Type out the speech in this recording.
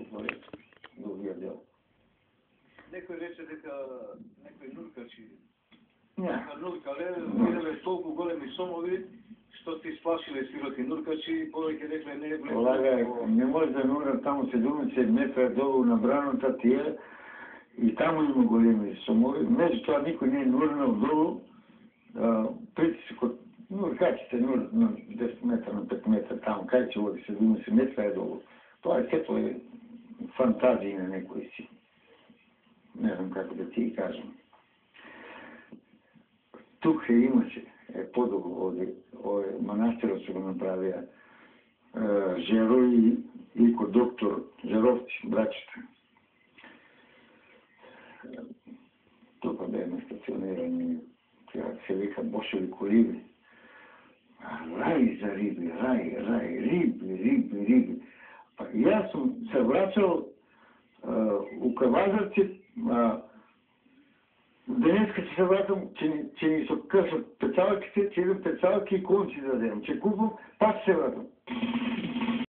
отворят другия дел. Некој рече дека некои нуркачи Нуркале, виделе толку големи сомови, што се исплашиле сироти нуркачи, повеќе рекле не е влезло. Полагај, не може да нурна таму 70 метра долу на браната тие и таму има големи сомови. Меѓу тоа никој не е нурнал долу, притисокот, нуркачите нурнат на 10 метра, на 5 метра таму, кај ќе води 70 метра е долу. Тоа е сето е фантазија на некој си. Не знам како да ти кажам. Тук имаше подолу овој манастирот се го направија Жеро и кој доктор Жеровци, браќата. Тука беме стационирани, се вика Бошеви коливи. Рај за риби, рај, риби. Па јас сум се враќал у Кавазарци, денеска ќе се вратам, ќе ни се кршат пецалките, ќе идам пецалки и конци да дадем. Ќе купам, пак се вратам.